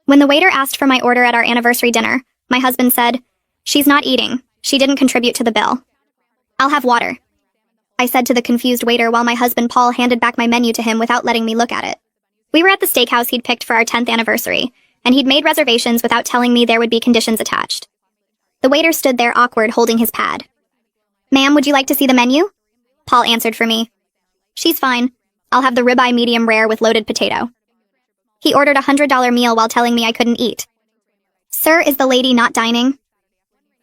When the waiter asked for my order at our anniversary dinner, my husband said, "She's not eating. She didn't contribute to the bill." "I'll have water," I said to the confused waiter while my husband Paul handed back my menu to him without letting me look at it. We were at the steakhouse he'd picked for our 10th anniversary, and he'd made reservations without telling me there would be conditions attached. The waiter stood there awkward, holding his pad. "Ma'am, would you like to see the menu?" Paul answered for me. "She's fine. I'll have the ribeye medium rare with loaded potato." He ordered a $100 meal while telling me I couldn't eat. "Sir, is the lady not dining?"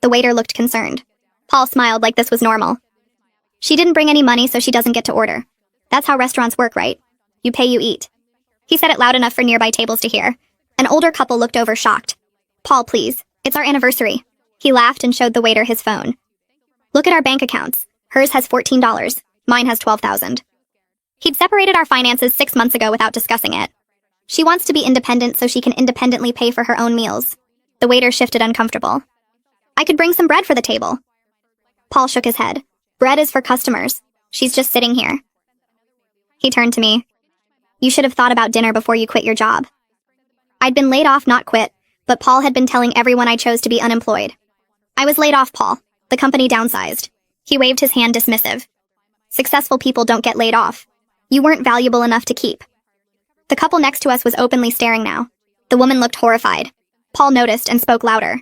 The waiter looked concerned. Paul smiled like this was normal. "She didn't bring any money, so she doesn't get to order. That's how restaurants work, right? You pay, you eat." He said it loud enough for nearby tables to hear. An older couple looked over shocked. "Paul, please. It's our anniversary." He laughed and showed the waiter his phone. "Look at our bank accounts. Hers has $14. Mine has $12,000. He'd separated our finances 6 months ago without discussing it. "She wants to be independent so she can independently pay for her own meals." The waiter shifted uncomfortable. "I could bring some bread for the table." Paul shook his head. "Bread is for customers. She's just sitting here." He turned to me. "You should have thought about dinner before you quit your job." I'd been laid off, not quit, but Paul had been telling everyone I chose to be unemployed. "I was laid off, Paul. The company downsized." He waved his hand dismissive. "Successful people don't get laid off. You weren't valuable enough to keep." The couple next to us was openly staring now. The woman looked horrified. Paul noticed and spoke louder.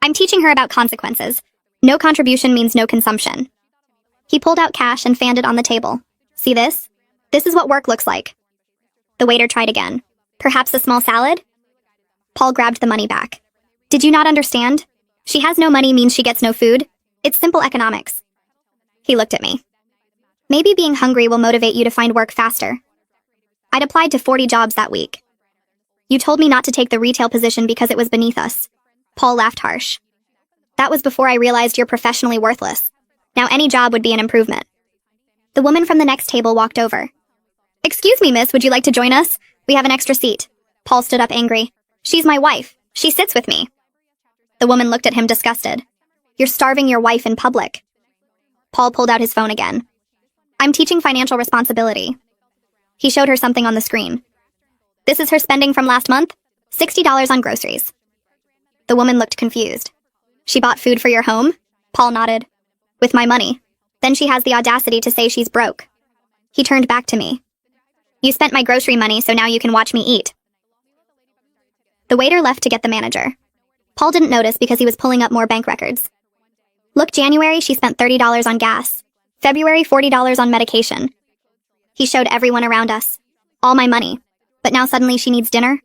"I'm teaching her about consequences. No contribution means no consumption." He pulled out cash and fanned it on the table. "See this? This is what work looks like." The waiter tried again. "Perhaps a small salad?" Paul grabbed the money back. "Did you not understand? She has no money means she gets no food. It's simple economics." He looked at me. "Maybe being hungry will motivate you to find work faster." I'd applied to 40 jobs that week. "You told me not to take the retail position because it was beneath us." Paul laughed harsh. "That was before I realized you're professionally worthless. Now any job would be an improvement." The woman from the next table walked over. "Excuse me, miss, would you like to join us? We have an extra seat." Paul stood up angry. "She's my wife. She sits with me." The woman looked at him disgusted. "You're starving your wife in public." Paul pulled out his phone again. "I'm teaching financial responsibility." He showed her something on the screen. "This is her spending from last month? $60 on groceries." The woman looked confused. "She bought food for your home?" Paul nodded. "With my money. Then she has the audacity to say she's broke." He turned back to me. "You spent my grocery money, so now you can watch me eat." The waiter left to get the manager. Paul didn't notice because he was pulling up more bank records. "Look, January, she spent $30 on gas. February, $40 on medication." He showed everyone around us. "All my money. But now suddenly she needs dinner?"